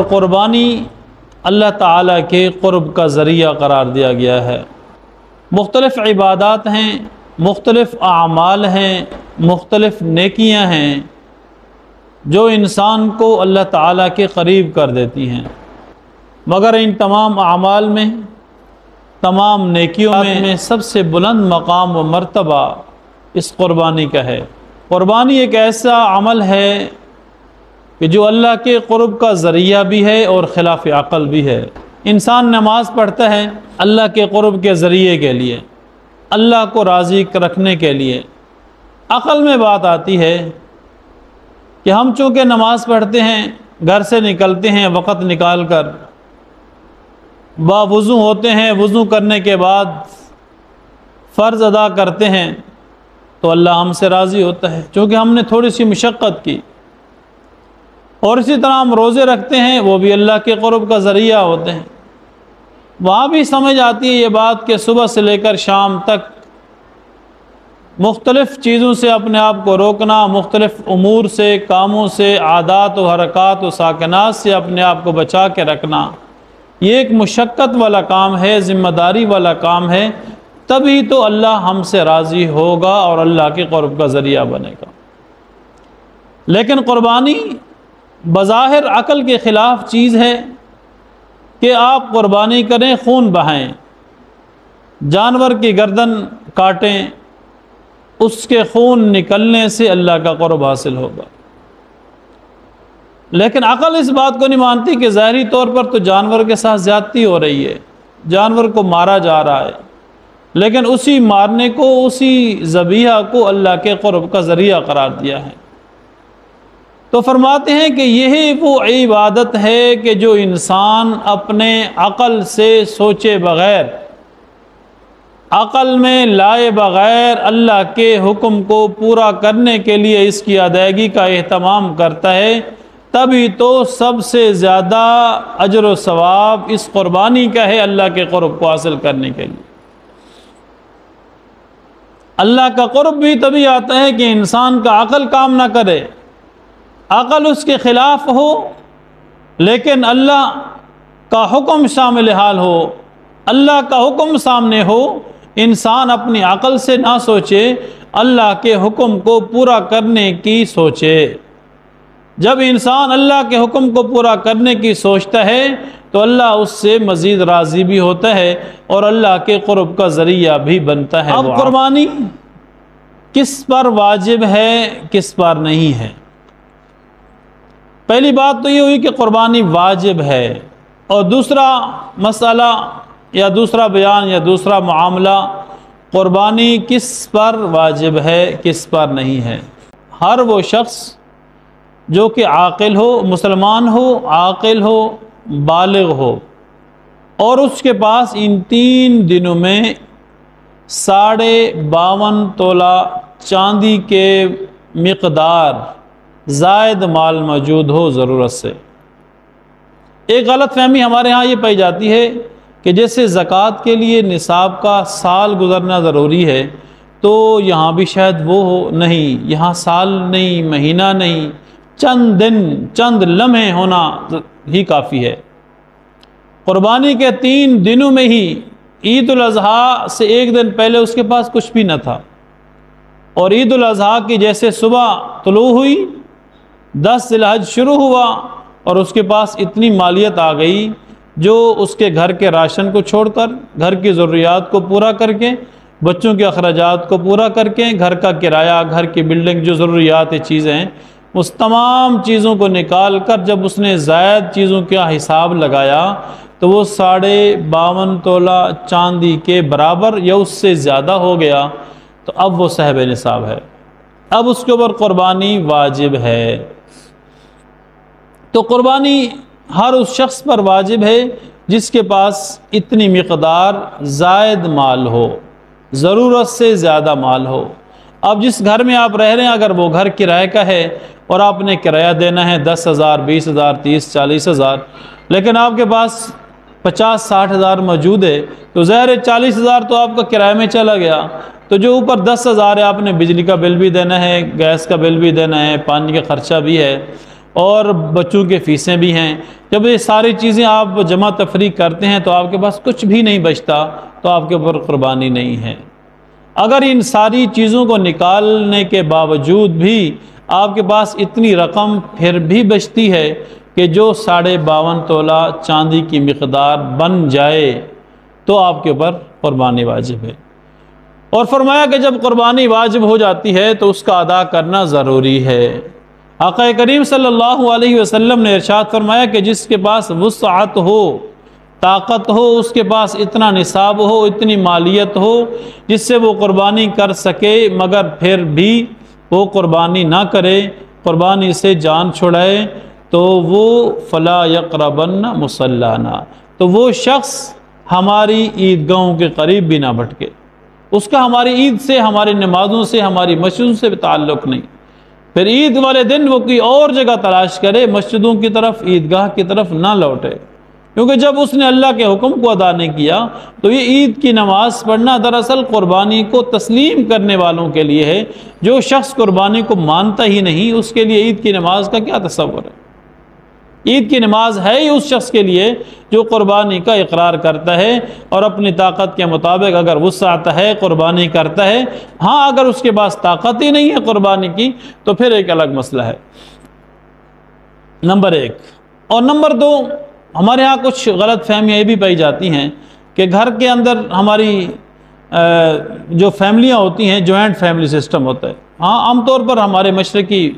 قربانی اللہ تعالیٰ کے قرب کا ذریعہ قرار دیا گیا ہے۔ مختلف عبادات ہیں، مختلف اعمال ہیں، مختلف نیکیاں ہیں جو انسان کو اللہ تعالیٰ کے قریب کر دیتی ہیں، مگر ان تمام اعمال میں، تمام نیکیوں میں سب سے بلند مقام و مرتبہ اس قربانی کا ہے۔ قربانی ایک ایسا عمل ہے کہ جو اللہ کے قرب کا ذریعہ بھی ہے اور خلاف عقل بھی ہے۔ انسان نماز پڑھتا ہے اللہ کے قرب کے ذریعے کے لیے، اللہ کو راضی رکھنے کے لیے۔ عقل میں بات آتی ہے کہ ہم چونکہ نماز پڑھتے ہیں، گھر سے نکلتے ہیں وقت نکال کر، باوضو ہوتے ہیں، وضو کرنے کے بعد فرض ادا کرتے ہیں تو اللہ ہم سے راضی ہوتا ہے چونکہ ہم نے تھوڑی سی مشقت کی۔ اور اسی طرح ہم روزے رکھتے ہیں، وہ بھی اللہ کے قرب کا ذریعہ ہوتے ہیں۔ وہاں بھی سمجھ آتی ہے یہ بات کہ صبح سے لے کر شام تک مختلف چیزوں سے اپنے آپ کو روکنا، مختلف امور سے، کاموں سے، عادات و حرکات و ساکنات سے اپنے آپ کو بچا کے رکھنا، یہ ایک مشقت والا کام ہے، ذمہ داری والا کام ہے، تبھی تو اللہ ہم سے راضی ہوگا اور اللہ کے قرب کا ذریعہ بنے گا۔ لیکن قربانی بظاہر عقل کے خلاف چیز ہے کہ آپ قربانی کریں، خون بہائیں، جانور کی گردن کاٹیں، اس کے خون نکلنے سے اللہ کا قرب حاصل ہوگا۔ لیکن عقل اس بات کو نہیں مانتی کہ ظاہری طور پر تو جانور کے ساتھ زیادتی ہو رہی ہے، جانور کو مارا جا رہا ہے، لیکن اسی مارنے کو، اسی ذبیحہ کو اللہ کے قرب کا ذریعہ قرار دیا ہے۔ تو فرماتے ہیں کہ یہی وہ عبادت ہے کہ جو انسان اپنے عقل سے سوچے بغیر، عقل میں لائے بغیر اللہ کے حکم کو پورا کرنے کے لیے اس کی ادائیگی کا اہتمام کرتا ہے، تبھی تو سب سے زیادہ اجر و ثواب اس قربانی کا ہے اللہ کے قرب کو حاصل کرنے کے لیے۔ اللہ کا قرب بھی تبھی آتا ہے کہ انسان کا عقل کام نہ کرے، عقل اس کے خلاف ہو، لیکن اللہ کا حکم شامل حال ہو، اللہ کا حکم سامنے ہو، انسان اپنی عقل سے نہ سوچے، اللہ کے حکم کو پورا کرنے کی سوچے۔ جب انسان اللہ کے حکم کو پورا کرنے کی سوچتا ہے تو اللہ اس سے مزید راضی بھی ہوتا ہے اور اللہ کے قرب کا ذریعہ بھی بنتا ہے۔ اب قربانی کس پر واجب ہے، کس پر نہیں ہے؟ پہلی بات تو یہ ہوئی کہ قربانی واجب ہے، اور دوسرا مسئلہ یا دوسرا بیان یا دوسرا معاملہ، قربانی کس پر واجب ہے، کس پر نہیں ہے۔ ہر وہ شخص جو کہ عاقل ہو، مسلمان ہو، عاقل ہو، بالغ ہو، اور اس کے پاس ان 3 دنوں میں 52.5 تولہ چاندی کے مقدار زائد مال موجود ہو ضرورت سے۔ ایک غلط فہمی ہمارے ہاں یہ پائی جاتی ہے کہ جیسے زکوٰۃ کے لیے نصاب کا سال گزرنا ضروری ہے، تو یہاں بھی شاید وہ ہو، نہیں، یہاں سال نہیں، مہینہ نہیں، چند دن، چند لمحے ہونا ہی کافی ہے۔ قربانی کے 3 دنوں میں ہی عید الاضحیٰ سے 1 دن پہلے اس کے پاس کچھ بھی نہ تھا، اور عید الاضحیٰ کی جیسے صبح طلوع ہوئی، 10 ذی الحج شروع ہوا، اور اس کے پاس اتنی مالیت آ گئی جو اس کے گھر کے راشن کو چھوڑ کر، گھر کی ضروریات کو پورا کر کے، بچوں کے اخراجات کو پورا کر کے، گھر کا کرایہ، گھر کی بلڈنگ، جو ضروریات چیزیں ہیں، اس تمام چیزوں کو نکال کر جب اس نے زائد چیزوں کا حساب لگایا تو وہ 52.5 تولہ چاندی کے برابر یا اس سے زیادہ ہو گیا، تو اب وہ صاحب نصاب ہے، اب اس کے اوپر قربانی واجب ہے۔ تو قربانی ہر اس شخص پر واجب ہے جس کے پاس اتنی مقدار زائد مال ہو، ضرورت سے زیادہ مال ہو۔ اب جس گھر میں آپ رہ رہے ہیں، اگر وہ گھر کرائے کا ہے اور آپ نے کرایہ دینا ہے 10,000، 20,000، 30,000، 40,000، لیکن آپ کے پاس 50-60 ہزار موجود ہے، تو ظاہر ہے 40,000 تو آپ کا کرائے میں چلا گیا، تو جو اوپر 10,000 ہے آپ نے بجلی کا بل بھی دینا ہے، گیس کا بل بھی دینا ہے، پانی کا خرچہ بھی ہے، اور بچوں کے فیسیں بھی ہیں۔ جب یہ ساری چیزیں آپ جمع تفریق کرتے ہیں تو آپ کے پاس کچھ بھی نہیں بچتا، تو آپ کے اوپر قربانی نہیں ہے۔ اگر ان ساری چیزوں کو نکالنے کے باوجود بھی آپ کے پاس اتنی رقم پھر بھی بچتی ہے کہ جو 52.5 تولہ چاندی کی مقدار بن جائے تو آپ کے اوپر قربانی واجب ہے۔ اور فرمایا کہ جب قربانی واجب ہو جاتی ہے تو اس کا ادا کرنا ضروری ہے۔ آقا کریم صلی اللہ علیہ وسلم نے ارشاد فرمایا کہ جس کے پاس وسعت ہو، طاقت ہو، اس کے پاس اتنا نصاب ہو، اتنی مالیت ہو جس سے وہ قربانی کر سکے، مگر پھر بھی وہ قربانی نہ کرے، قربانی سے جان چھڑائے، تو وہ فلا یقربن مصلانا، تو وہ شخص ہماری عیدگاہوں کے قریب بھی نہ بھٹکے۔ اس کا ہماری عید سے، ہماری نمازوں سے، ہماری مسجدوں سے بھی تعلق نہیں۔ پھر عید والے دن وہ کوئی اور جگہ تلاش کرے، مسجدوں کی طرف، عیدگاہ کی طرف نہ لوٹے، کیونکہ جب اس نے اللہ کے حکم کو ادا نہیں کیا تو یہ عید کی نماز پڑھنا دراصل قربانی کو تسلیم کرنے والوں کے لیے ہے۔ جو شخص قربانی کو مانتا ہی نہیں، اس کے لیے عید کی نماز کا کیا تصور ہے؟ عید کی نماز ہے ہی اس شخص کے لیے جو قربانی کا اقرار کرتا ہے اور اپنی طاقت کے مطابق اگر وسعت ہے قربانی کرتا ہے۔ ہاں اگر اس کے پاس طاقت ہی نہیں ہے قربانی کی تو پھر ایک الگ مسئلہ ہے۔ نمبر 1 اور نمبر 2، ہمارے ہاں کچھ غلط فہمیاں یہ بھی پائی جاتی ہیں کہ گھر کے اندر ہماری جو فیملیاں ہوتی ہیں، جوائنٹ فیملی سسٹم ہوتا ہے۔ ہاں عام طور پر ہمارے مشرقی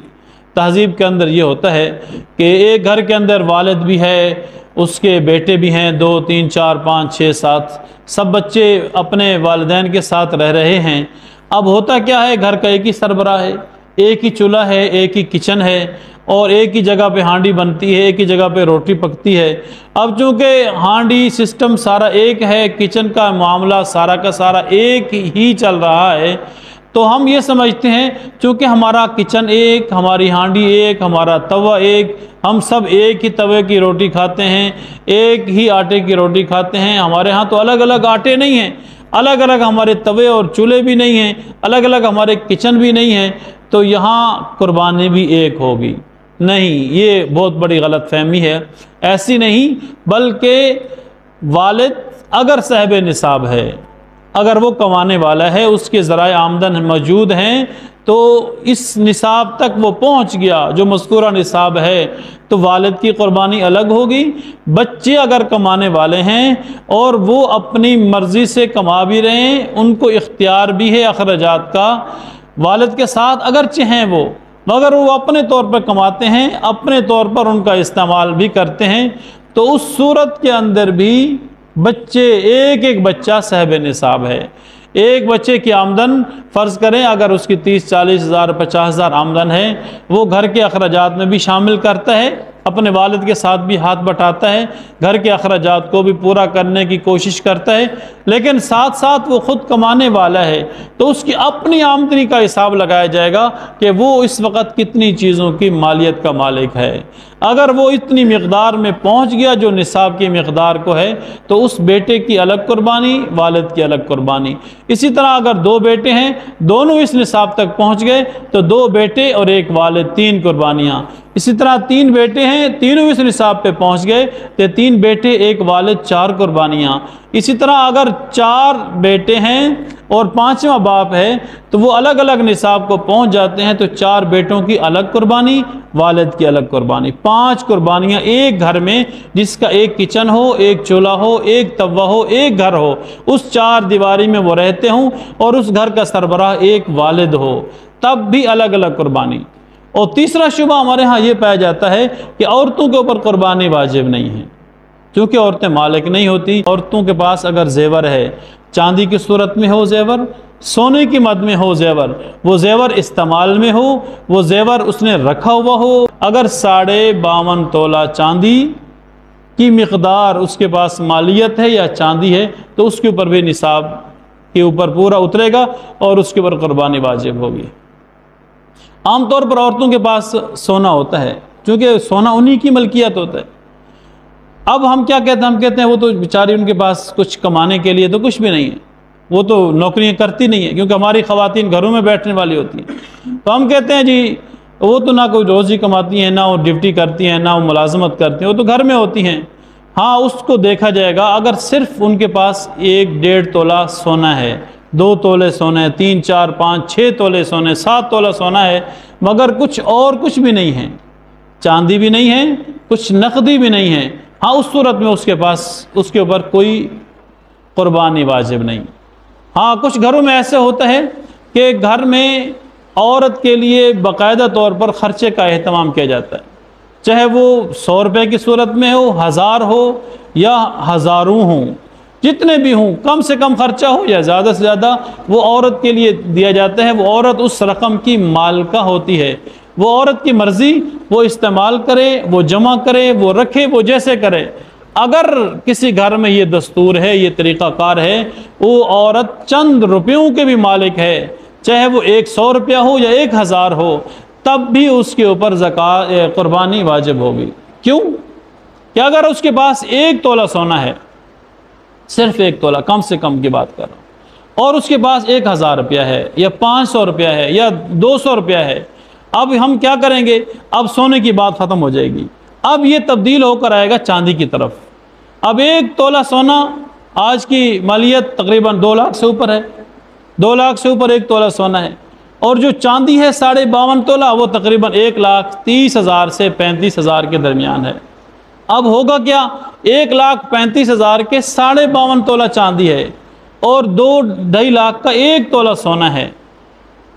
تہذیب کے اندر یہ ہوتا ہے کہ ایک گھر کے اندر والد بھی ہے، اس کے بیٹے بھی ہیں، 2 3 4 5 6 7، سب بچے اپنے والدین کے ساتھ رہ رہے ہیں۔ اب ہوتا کیا ہے، گھر کا ایک ہی سربراہ ہے، ایک ہی چولہا ہے، ایک ہی کچن ہے، اور ایک ہی جگہ پہ ہانڈی بنتی ہے، ایک ہی جگہ پہ روٹی پکتی ہے۔ اب چونکہ ہانڈی سسٹم سارا ایک ہے، کچن کا معاملہ سارا کا سارا ایک ہی چل رہا ہے، تو ہم یہ سمجھتے ہیں چونکہ ہمارا کچن ایک، ہماری ہانڈی ایک، ہمارا توا ایک، ہم سب ایک ہی توے کی روٹی کھاتے ہیں، ایک ہی آٹے کی روٹی کھاتے ہیں۔ ہمارے ہاں تو الگ الگ آٹے نہیں ہیں، الگ الگ ہمارے توے اور چولہے بھی نہیں ہیں، الگ الگ ہمارے کچن بھی نہیں ہیں، تو یہاں قربانی بھی ایک ہوگی۔ نہیں، یہ بہت بڑی غلط فہمی ہے۔ ایسی نہیں، بلکہ والد اگر صاحب نصاب ہے، اگر وہ کمانے والا ہے، اس کے ذرائع آمدن موجود ہیں، تو اس نصاب تک وہ پہنچ گیا جو مذکورہ نصاب ہے، تو والد کی قربانی الگ ہوگی۔ بچے اگر کمانے والے ہیں اور وہ اپنی مرضی سے کما بھی رہے ہیں، ان کو اختیار بھی ہے اخراجات کا، والد کے ساتھ اگرچہ ہیں وہ، مگر وہ اپنے طور پر کماتے ہیں، اپنے طور پر ان کا استعمال بھی کرتے ہیں، تو اس صورت کے اندر بھی بچے، ایک ایک بچہ صاحب نصاب ہے۔ ایک بچے کی آمدن فرض کریں اگر اس کی 30 40 ہزار 50 ہزار آمدن ہے، وہ گھر کے اخراجات میں بھی شامل کرتا ہے، اپنے والد کے ساتھ بھی ہاتھ بٹاتا ہے، گھر کے اخراجات کو بھی پورا کرنے کی کوشش کرتا ہے، لیکن ساتھ ساتھ وہ خود کمانے والا ہے، تو اس کی اپنی آمدنی کا حساب لگایا جائے گا کہ وہ اس وقت کتنی چیزوں کی مالیت کا مالک ہے۔ اگر وہ اتنی مقدار میں پہنچ گیا جو نصاب کی مقدار کو ہے، تو اس بیٹے کی الگ قربانی، والد کی الگ قربانی۔ اسی طرح اگر 2 بیٹے ہیں، دونوں اس نصاب تک پہنچ گئے تو 2 بیٹے اور 1 والد، 3 قربانیاں۔ اسی طرح 3 بیٹے ہیں، تینوں اس نصاب پہ پہنچ گئے تو 3 بیٹے 1 والد، 4 قربانیاں۔ اسی طرح اگر 4 بیٹے ہیں اور 5واں باپ ہے تو وہ الگ الگ نصاب کو پہنچ جاتے ہیں، تو 4 بیٹوں کی الگ قربانی، والد کی الگ قربانی۔ 5 قربانیاں ایک گھر میں، جس کا ایک کچن ہو، ایک چولہا ہو، ایک توا ہو، ایک گھر ہو، اس 4 دیواری میں وہ رہتے ہوں، اور اس گھر کا سربراہ ایک والد ہو، تب بھی الگ الگ قربانی۔ اور تیسرا شبہ ہمارے ہاں یہ پایا جاتا ہے کہ عورتوں کے اوپر قربانی واجب نہیں ہے، کیونکہ عورتیں مالک نہیں ہوتی۔ عورتوں کے پاس اگر زیور ہے، چاندی کی صورت میں ہو زیور، سونے کی مد میں ہو زیور، وہ زیور استعمال میں ہو، وہ زیور اس نے رکھا ہوا ہو، اگر 52.5 تولہ چاندی کی مقدار اس کے پاس مالیت ہے یا چاندی ہے، تو اس کے اوپر بھی نصاب کے اوپر پورا اترے گا اور اس کے اوپر قربانی واجب ہوگی۔ عام طور پر عورتوں کے پاس سونا ہوتا ہے، کیونکہ سونا انہی کی ملکیت ہوتا ہے۔ اب ہم کیا کہتے ہیں؟ ہم کہتے ہیں وہ تو بیچاری، ان کے پاس کچھ کمانے کے لیے تو کچھ بھی نہیں ہے، وہ تو نوکریاں کرتی نہیں ہیں، کیونکہ ہماری خواتین گھروں میں بیٹھنے والی ہوتی ہیں، تو ہم کہتے ہیں جی وہ تو نہ کوئی روزی کماتی ہیں، نہ وہ ڈیوٹی کرتی ہیں، نہ وہ ملازمت کرتی ہیں، وہ تو گھر میں ہوتی ہیں۔ ہاں اس کو دیکھا جائے گا اگر صرف ان کے پاس 1-1.5 تولہ سونا ہے، 2 تولے سونا ہے، 3 4 5 6 تولے سونا ہے، 7 تولہ سونا ہے، مگر کچھ بھی نہیں ہے، چاندی بھی نہیں ہے، کچھ نقدی بھی نہیں ہے، ہاں اس صورت میں اس کے اوپر کوئی قربانی واجب نہیں۔ ہاں کچھ گھروں میں ایسے ہوتا ہے کہ گھر میں عورت کے لیے باقاعدہ طور پر خرچے کا اہتمام کیا جاتا ہے، چاہے وہ 100 روپے کی صورت میں ہو، 1000 ہو یا ہزاروں ہوں، جتنے بھی ہوں، کم سے کم خرچہ ہو یا زیادہ سے زیادہ، وہ عورت کے لیے دیا جاتا ہے۔ وہ عورت اس رقم کی مالکہ ہوتی ہے، وہ عورت کی مرضی، وہ استعمال کرے، وہ جمع کرے، وہ رکھے، وہ جیسے کرے۔ اگر کسی گھر میں یہ دستور ہے، یہ طریقہ کار ہے، وہ عورت چند روپیوں کے بھی مالک ہے، چاہے وہ 100 روپیہ ہو یا 1000 ہو، تب بھی اس کے اوپر قربانی واجب ہوگی۔ کیوں؟ کہ اگر اس کے پاس 1 تولہ سونا ہے، صرف 1 تولہ، کم سے کم کی بات کر رہا ہوں، اور اس کے پاس 1000 روپیہ ہے یا 500 روپیہ ہے یا 200 روپیہ ہے، اب ہم کیا کریں گے؟ اب سونے کی بات ختم ہو جائے گی، اب یہ تبدیل ہو کر آئے گا چاندی کی طرف۔ اب 1 تولہ سونا آج کی مالیت تقریباً 2 لاکھ سے اوپر ہے، 2 لاکھ سے اوپر 1 تولہ سونا ہے، اور جو چاندی ہے 52.5 تولہ، وہ تقریباً 1,30,000 سے 35,000 کے درمیان ہے۔ اب ہوگا کیا؟ 1,35,000 کے 52.5 تولہ چاندی ہے اور 2-2.5 لاکھ کا 1 تولہ سونا ہے۔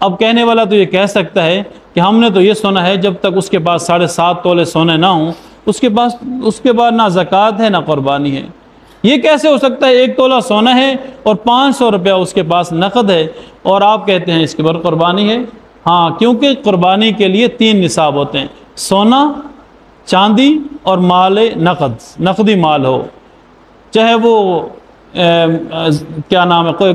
اب کہنے والا تو یہ کہہ سکتا ہے کہ ہم نے تو یہ سنا ہے جب تک اس کے پاس 7.5 تولے سونے نہ ہوں، اس کے بعد نہ زکوٰۃ ہے نہ قربانی ہے۔ یہ کیسے ہو سکتا ہے؟ 1 تولہ سونا ہے اور 500 روپیہ اس کے پاس نقد ہے، اور آپ کہتے ہیں اس کے بعد قربانی ہے؟ ہاں، کیونکہ قربانی کے لیے 3 نصاب ہوتے ہیں: سونا، چاندی اور مال نقدی مال ہو، چاہے وہ کیا نام ہے، کوئی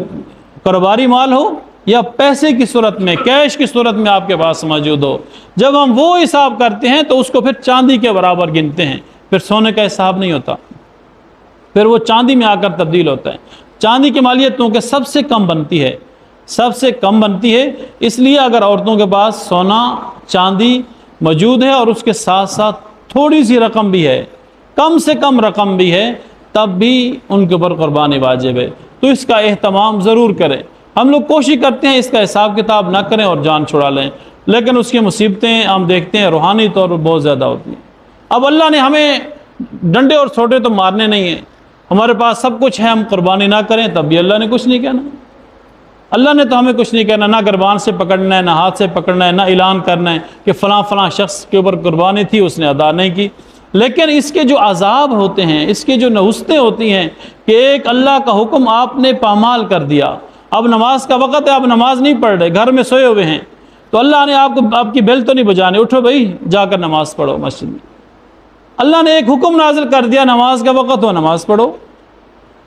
کاروباری مال ہو یا پیسے کی صورت میں، کیش کی صورت میں آپ کے پاس موجود ہو۔ جب ہم وہ حساب کرتے ہیں تو اس کو پھر چاندی کے برابر گنتے ہیں، پھر سونے کا حساب نہیں ہوتا، پھر وہ چاندی میں آ کر تبدیل ہوتا ہے۔ چاندی کی مالیت کیونکہ سب سے کم بنتی ہے، اس لیے اگر عورتوں کے پاس سونا چاندی موجود ہے اور اس کے ساتھ ساتھ تھوڑی سی رقم بھی ہے، کم سے کم رقم بھی ہے، تب بھی ان کے اوپر قربانی واجب ہے۔ تو اس کا اہتمام ضرور کریں۔ ہم لوگ کوشش کرتے ہیں اس کا حساب کتاب نہ کریں اور جان چھڑا لیں، لیکن اس کی مصیبتیں ہم دیکھتے ہیں روحانی طور پر بہت زیادہ ہوتی ہیں۔ اب اللہ نے ہمیں ڈنڈے اور سوٹے تو مارنے نہیں ہیں، ہمارے پاس سب کچھ ہے، ہم قربانی نہ کریں تب بھی اللہ نے کچھ نہیں کہنا۔ اللہ نے تو ہمیں کچھ نہیں کہنا، نہ گربان سے پکڑنا ہے، نہ ہاتھ سے پکڑنا ہے، نہ اعلان کرنا ہے کہ فلاں فلاں شخص کے اوپر قربانی تھی، اس نے ادا نہیں کی۔ لیکن اس کے جو عذاب ہوتے ہیں، اس کے جو نحوستیں ہوتی ہیں کہ ایک اللہ کا حکم آپ نے پامال کر دیا، اب نماز کا وقت ہے، آپ نماز نہیں پڑھ رہے، گھر میں سوئے ہوئے ہیں، تو اللہ نے آپ کی بیل تو نہیں بجانے، اٹھو بھائی جا کر نماز پڑھو مسجد میں۔ اللہ نے ایک حکم نازل کر دیا، نماز کا وقت ہو نماز پڑھو،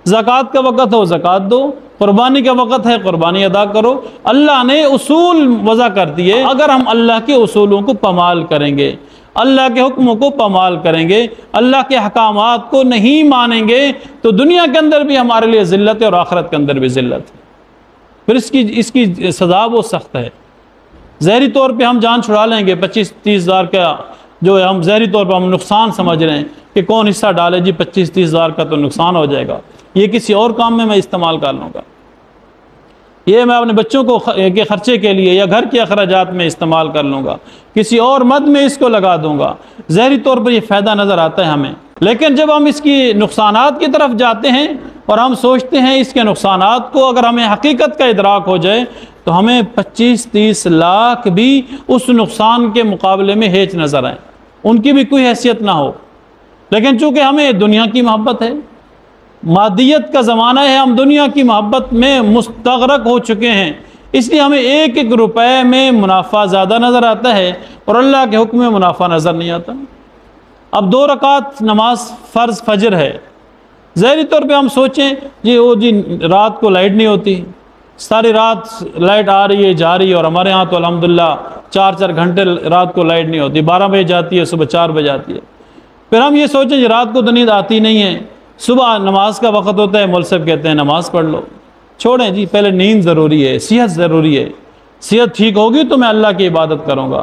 زکوٰۃ کا وقت ہو زکوٰۃ دو، قربانی کا وقت ہے قربانی ادا کرو۔ اللہ نے اصول وضع کر دیے، اگر ہم اللہ کے اصولوں کو پامال کریں گے، اللہ کے حکموں کو پامال کریں گے، اللہ کے احکامات کو نہیں مانیں گے، تو دنیا کے اندر بھی ہمارے لیے ذلت ہے اور آخرت کے اندر بھی ذلت ہے، پھر اس کی سزا وہ سخت ہے۔ ظاہری طور پہ ہم جان چھڑا لیں گے، 25-30 ہزار کا جو ہے ہم ظاہری طور پر ہم نقصان سمجھ رہے ہیں کہ کون حصہ ڈالے، جی 25-30 ہزار کا تو نقصان ہو جائے گا، یہ کسی اور کام میں استعمال کر لوں گا، یہ میں اپنے بچوں کے خرچے کے لیے یا گھر کے اخراجات میں استعمال کر لوں گا، کسی اور مد میں اس کو لگا دوں گا۔ ظاہری طور پر یہ فائدہ نظر آتا ہے ہمیں، لیکن جب ہم اس کی نقصانات کی طرف جاتے ہیں اور ہم سوچتے ہیں اس کے نقصانات کو اگر ہمیں حقیقت کا ادراک ہو جائے تو ہمیں 25-30 لاکھ بھی اس نقصان کے مقابلے میں ہیچ نظر آئیں، ان کی بھی کوئی حیثیت نہ ہو۔ لیکن چونکہ ہمیں دنیا کی محبت ہے، مادیت کا زمانہ ہے، ہم دنیا کی محبت میں مستغرق ہو چکے ہیں، اس لیے ہمیں 1-1 روپے میں منافع زیادہ نظر آتا ہے اور اللہ کے حکم میں منافع نظر نہیں آتا۔ اب 2 رکعت نماز فرض فجر ہے، ظاہری طور پہ ہم سوچیں جی رات کو لائٹ نہیں ہوتی، ساری رات لائٹ آ رہی ہے جا رہی ہے، اور ہمارے ہاں تو الحمدللہ 4 گھنٹے رات کو لائٹ نہیں ہوتی، 12 بجے جاتی ہے، صبح 4 بجے آتی ہے۔ پھر ہم یہ سوچیں جی رات کو تو نیند آتی نہیں ہے، صبح نماز کا وقت ہوتا ہے، مول صاحب کہتے ہیں نماز پڑھ لو۔ چھوڑیں جی، پہلے نیند ضروری ہے، صحت ضروری ہے، صحت ٹھیک ہوگی تو میں اللہ کی عبادت کروں گا،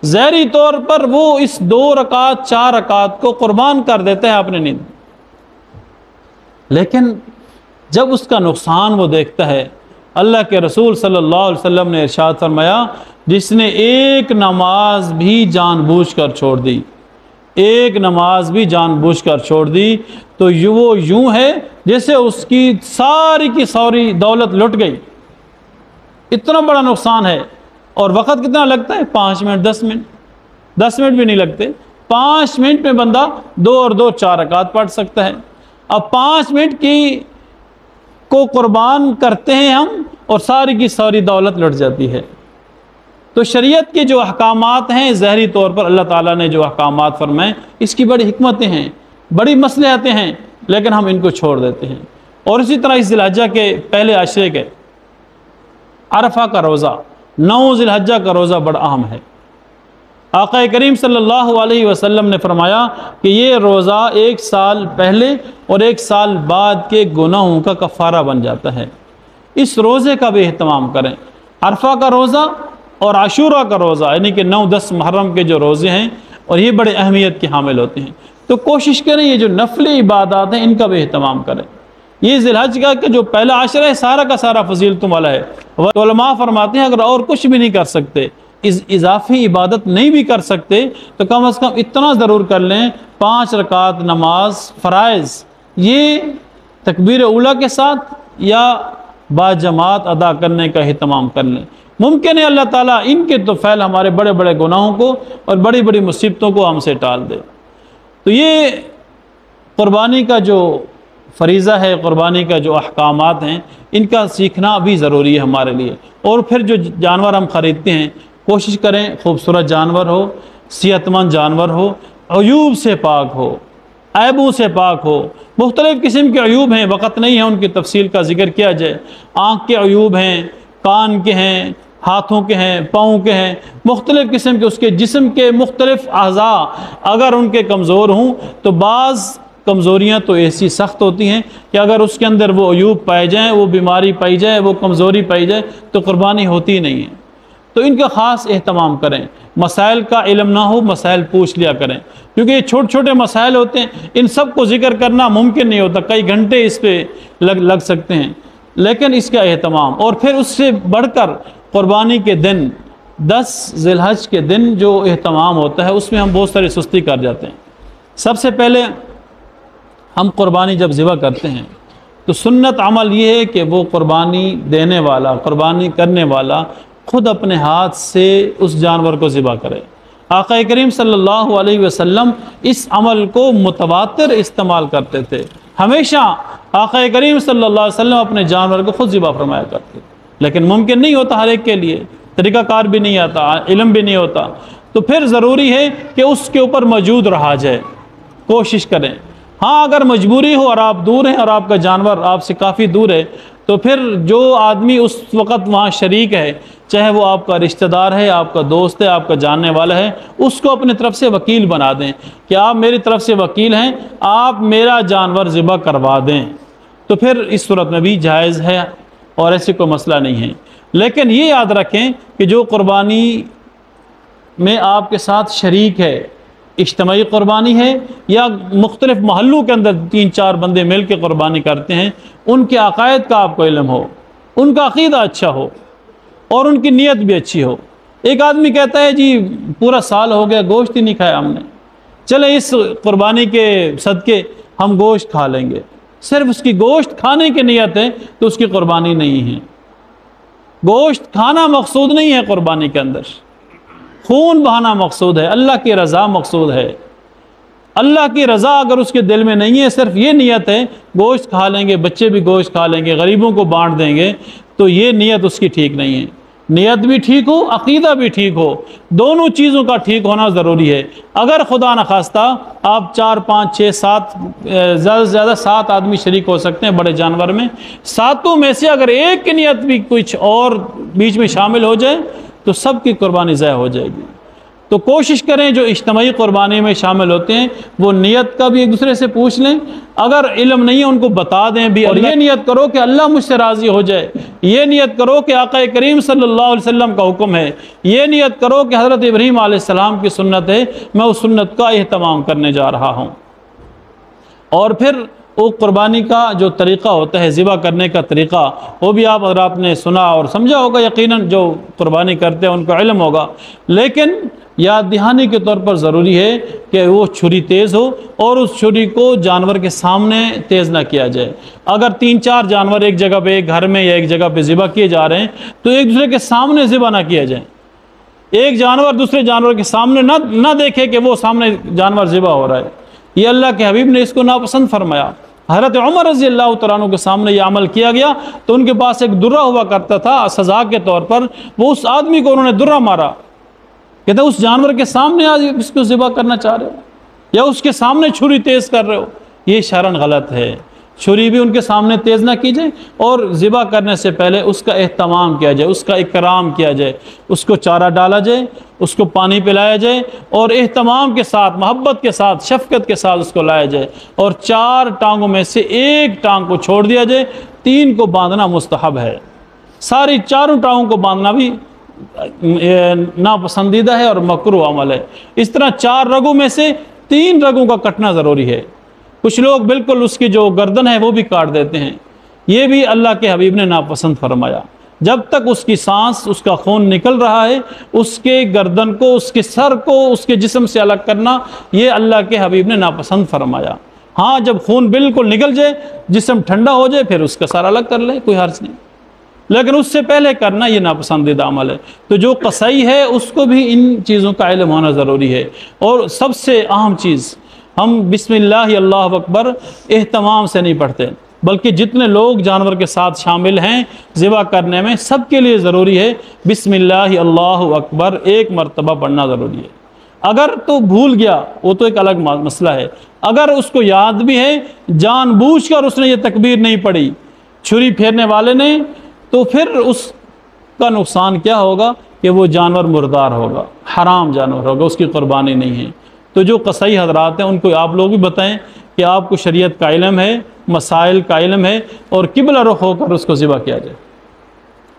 ظاہری طور پر وہ اس 2 رکعت 4 رکعت کو قربان کر دیتا ہے اپنے نیند، لیکن جب اس کا نقصان وہ دیکھتا ہے، اللہ کے رسول صلی اللہ علیہ وسلم نے ارشاد فرمایا جس نے ایک نماز بھی جان بوجھ کر چھوڑ دی، ایک نماز بھی جان بوجھ کر چھوڑ دی، تو وہ یوں ہے جیسے اس کی ساری دولت لٹ گئی۔ اتنا بڑا نقصان ہے۔ اور وقت کتنا لگتا ہے؟ 5 منٹ 10 منٹ 10 منٹ بھی نہیں لگتے۔ 5 منٹ میں بندہ 2 اور 2 4 رکعت پڑھ سکتا ہے۔ اب 5 منٹ کی کو قربان کرتے ہیں ہم اور ساری کی ساری دولت لٹ جاتی ہے۔ تو شریعت کے جو احکامات ہیں، ظاہری طور پر اللہ تعالیٰ نے جو احکامات فرمائے، اس کی بڑی حکمتیں ہیں، بڑی مصلحتیں ہیں، لیکن ہم ان کو چھوڑ دیتے ہیں۔ اور اسی طرح اس ذی الحجہ کے پہلے عشرے کے عرفہ کا روزہ، 9 ذی الحجہ کا روزہ بڑا اہم ہے۔ آقا کریم صلی اللہ علیہ وسلم نے فرمایا کہ یہ روزہ 1 سال پہلے اور 1 سال بعد کے گناہوں کا کفارہ بن جاتا ہے۔ اس روزے کا بھی اہتمام کریں۔ عرفہ کا روزہ اور عاشورہ کا روزہ، یعنی کہ 9 10 محرم کے جو روزے ہیں، اور یہ بڑے اہمیت کے حامل ہوتے ہیں، تو کوشش کریں یہ جو نفل عبادات ہیں ان کا بھی اہتمام کریں۔ یہ ذی الحجہ کا جو پہلا عشرہ ہے سارا کا سارا فضیلتوں والا ہے۔ علماء فرماتے ہیں اگر اور کچھ بھی نہیں کر سکتے، اضافی عبادت نہیں بھی کر سکتے، تو کم از کم اتنا ضرور کر لیں 5 رکعت نماز فرائض، یہ تکبیر اولیٰ کے ساتھ یا با جماعت ادا کرنے کا اہتمام کر لیں۔ ممکن ہے اللہ تعالیٰ ان کے تو فعل ہمارے بڑے بڑے گناہوں کو اور بڑی بڑی مصیبتوں کو ہم سے ٹال دے۔ تو یہ قربانی کا جو فریضہ ہے، قربانی کا جو احکامات ہیں، ان کا سیکھنا بھی ضروری ہے ہمارے لیے۔ اور پھر جو جانور ہم خریدتے ہیں، کوشش کریں خوبصورت جانور ہو، صحت مند جانور ہو، عیوب سے پاک ہو، عیبوں سے پاک ہو۔ مختلف قسم کے عیوب ہیں، وقت نہیں ہے ان کی تفصیل کا ذکر کیا جائے۔ آنکھ کے عیوب ہیں، کان کے ہیں، ہاتھوں کے ہیں، پاؤں کے ہیں، مختلف قسم کے اس کے جسم کے مختلف اعضاء اگر ان کے کمزور ہوں، تو بعض کمزوریاں تو ایسی سخت ہوتی ہیں کہ اگر اس کے اندر وہ عیوب پائے جائیں، وہ بیماری پائی جائے، وہ کمزوری پائی جائے، تو قربانی ہوتی نہیں ہے۔ تو ان کا خاص اہتمام کریں۔ مسائل کا علم نہ ہو، مسائل پوچھ لیا کریں، کیونکہ یہ چھوٹے چھوٹے مسائل ہوتے ہیں، ان سب کو ذکر کرنا ممکن نہیں ہوتا، کئی گھنٹے اس پہ لگ سکتے ہیں، لیکن اس کا اہتمام۔ اور پھر اس سے بڑھ کر قربانی کے دن 10 ذی الحجہ کے دن جو اہتمام ہوتا ہے، اس میں ہم بہت ساری سستی کر جاتے ہیں۔ سب سے پہلے ہم قربانی جب ذبح کرتے ہیں تو سنت عمل یہ ہے کہ وہ قربانی دینے والا، قربانی کرنے والا خود اپنے ہاتھ سے اس جانور کو ذبح کرے۔ آقا کریم صلی اللہ علیہ وسلم اس عمل کو متواتر استعمال کرتے تھے۔ ہمیشہ آقا کریم صلی اللہ علیہ وسلم اپنے جانور کو خود ذبح فرمایا کرتے، لیکن ممکن نہیں ہوتا ہر ایک کے لیے، طریقہ کار بھی نہیں آتا، علم بھی نہیں ہوتا، تو پھر ضروری ہے کہ اس کے اوپر موجود رہا جائے، کوشش کریں۔ ہاں اگر مجبوری ہو اور آپ دور ہیں اور آپ کا جانور آپ سے کافی دور ہے، تو پھر جو آدمی اس وقت وہاں شریک ہے، چاہے وہ آپ کا رشتہ دار ہے، آپ کا دوست ہے، آپ کا جاننے والا ہے، اس کو اپنی طرف سے وکیل بنا دیں کہ آپ میری طرف سے وکیل ہیں، آپ میرا جانور ذبح کروا دیں، تو پھر اس صورت میں بھی جائز ہے اور ایسے کوئی مسئلہ نہیں ہے۔ لیکن یہ یاد رکھیں کہ جو قربانی میں آپ کے ساتھ شریک ہے، اجتماعی قربانی ہے یا مختلف محلوں کے اندر 3 4 بندے مل کے قربانی کرتے ہیں، ان کے عقائد کا آپ کو علم ہو، ان کا عقیدہ اچھا ہو اور ان کی نیت بھی اچھی ہو۔ ایک آدمی کہتا ہے جی پورا سال ہو گیا گوشت ہی نہیں کھایا ہم نے، چلے اس قربانی کے صدقے ہم گوشت کھا لیں گے، صرف اس کی گوشت کھانے کی نیت ہے تو اس کی قربانی نہیں ہے۔ گوشت کھانا مقصود نہیں ہے قربانی کے اندر، خون بہانا مقصود ہے، اللہ کی رضا مقصود ہے۔ اللہ کی رضا اگر اس کے دل میں نہیں ہے، صرف یہ نیت ہے گوشت کھا لیں گے، بچے بھی گوشت کھا لیں گے، غریبوں کو بانٹ دیں گے، تو یہ نیت اس کی ٹھیک نہیں ہے۔ نیت بھی ٹھیک ہو، عقیدہ بھی ٹھیک ہو، دونوں چیزوں کا ٹھیک ہونا ضروری ہے۔ اگر خدا نخواستہ آپ 4 5 6 7 زیادہ سے زیادہ 7 آدمی شریک ہو سکتے ہیں بڑے جانور میں، 7 میں سے اگر ایک کی نیت بھی کچھ اور بیچ میں شامل ہو جائے تو سب کی قربانی ضائع ہو جائے گی۔ تو کوشش کریں جو اجتماعی قربانی میں شامل ہوتے ہیں وہ نیت کا بھی ایک دوسرے سے پوچھ لیں، اگر علم نہیں ہے ان کو بتا دیں بھی، اور یہ نیت کرو کہ اللہ مجھ سے راضی ہو جائے، یہ نیت کرو کہ آقا کریم صلی اللہ علیہ وسلم کا حکم ہے، یہ نیت کرو کہ حضرت ابراہیم علیہ السلام کی سنت ہے، میں اس سنت کا اہتمام کرنے جا رہا ہوں۔ اور پھر وہ قربانی کا جو طریقہ ہوتا ہے، ذبح کرنے کا طریقہ، وہ بھی آپ حضرات نے سنا اور سمجھا ہوگا، یقیناً جو قربانی کرتے ہیں ان کو علم ہوگا، لیکن یاد دہانی کے طور پر ضروری ہے کہ وہ چھری تیز ہو اور اس چھری کو جانور کے سامنے تیز نہ کیا جائے۔ اگر 3-4 جانور ایک جگہ پہ، ایک گھر میں یا ایک جگہ پہ ذبح کیے جا رہے ہیں تو ایک دوسرے کے سامنے ذبح نہ کیا جائے، ایک جانور دوسرے جانور کے سامنے نہ دیکھے کہ وہ سامنے جانور ذبح ہو رہا ہے۔ یہ اللہ کے حبیب نے اس کو ناپسند فرمایا۔ حضرت عمر رضی اللہ تعالیٰ عنہ کے سامنے یہ عمل کیا گیا تو ان کے پاس ایک درہ ہوا کرتا تھا، سزا کے طور پر وہ اس آدمی کو انہوں نے درہ مارا، کہتے اس جانور کے سامنے آج اس کو ذبح کرنا چاہ رہے ہو یا اس کے سامنے چھری تیز کر رہے ہو، یہ شرعاً غلط ہے۔ چھری بھی ان کے سامنے تیز نہ کی جائے اور ذبح کرنے سے پہلے اس کا اہتمام کیا جائے، اس کا اکرام کیا جائے، اس کو چارہ ڈالا جائے، اس کو پانی پلایا جائے اور اہتمام کے ساتھ، محبت کے ساتھ، شفقت کے ساتھ اس کو لایا جائے، اور 4 ٹانگوں میں سے ایک ٹانگ کو چھوڑ دیا جائے، 3 کو باندھنا مستحب ہے۔ ساری 4 ٹانگوں کو باندھنا بھی ناپسندیدہ ہے اور مکروہ عمل ہے۔ اس طرح 4 رگوں میں سے 3 رگوں کا کٹنا ضروری ہے۔ کچھ لوگ بالکل اس کی جو گردن ہے وہ بھی کاٹ دیتے ہیں، یہ بھی اللہ کے حبیب نے ناپسند فرمایا۔ جب تک اس کی سانس، اس کا خون نکل رہا ہے، اس کے گردن کو، اس کے سر کو اس کے جسم سے الگ کرنا، یہ اللہ کے حبیب نے ناپسند فرمایا۔ ہاں جب خون بالکل نکل جائے، جسم ٹھنڈا ہو جائے، پھر اس کا سر الگ کر لے، کوئی حرج نہیں، لیکن اس سے پہلے کرنا یہ ناپسندیدہ عمل ہے۔ تو جو قصائی ہے اس کو بھی ان چیزوں کا علم ہونا ضروری ہے۔ اور سب سے اہم چیز، ہم بسم اللہ اللہ اکبر اہتمام سے نہیں پڑھتے، بلکہ جتنے لوگ جانور کے ساتھ شامل ہیں ذبح کرنے میں، سب کے لیے ضروری ہے بسم اللہ اللہ اکبر 1 مرتبہ پڑھنا ضروری ہے۔ اگر تو بھول گیا وہ تو ایک الگ مسئلہ ہے، اگر اس کو یاد بھی ہے، جان بوجھ کر اس نے یہ تکبیر نہیں پڑھی چھری پھیرنے والے نے، تو پھر اس کا نقصان کیا ہوگا کہ وہ جانور مردار ہوگا، حرام جانور ہوگا، اس کی قربانی نہیں ہے۔ تو جو قصائی حضرات ہیں ان کو آپ لوگ بھی بتائیں کہ آپ کو شریعت کا علم ہے، مسائل کا علم ہے، اور قبلہ رخ ہو کر اس کو ذبح کیا جائے۔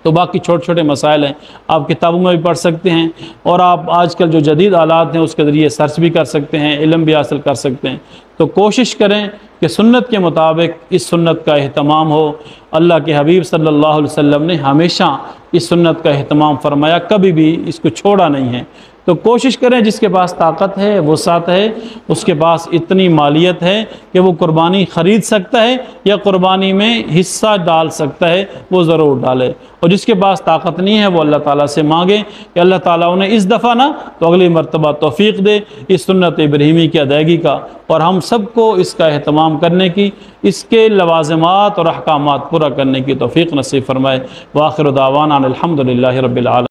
تو باقی چھوٹے چھوٹے مسائل ہیں، آپ کتابوں میں بھی پڑھ سکتے ہیں، اور آپ آج کل جو جدید آلات ہیں اس کے ذریعے سرچ بھی کر سکتے ہیں، علم بھی حاصل کر سکتے ہیں۔ تو کوشش کریں کہ سنت کے مطابق اس سنت کا اہتمام ہو۔ اللہ کے حبیب صلی اللہ علیہ وسلم نے ہمیشہ اس سنت کا اہتمام فرمایا، کبھی بھی اس کو چھوڑا نہیں ہے۔ تو کوشش کریں جس کے پاس طاقت ہے، وسعت ہے، اس کے پاس اتنی مالیت ہے کہ وہ قربانی خرید سکتا ہے یا قربانی میں حصہ ڈال سکتا ہے، وہ ضرور ڈالے، اور جس کے پاس طاقت نہیں ہے وہ اللہ تعالیٰ سے مانگے کہ اللہ تعالیٰ انہیں اس دفعہ نہ تو اگلی مرتبہ توفیق دے اس سنت ابراہیمی کی ادائیگی کا، اور ہم سب کو اس کا اہتمام کرنے کی، اس کے لوازمات اور احکامات پورا کرنے کی توفیق نصیب فرمائے۔ وآخر دعوانا الحمدللہ رب العالمین۔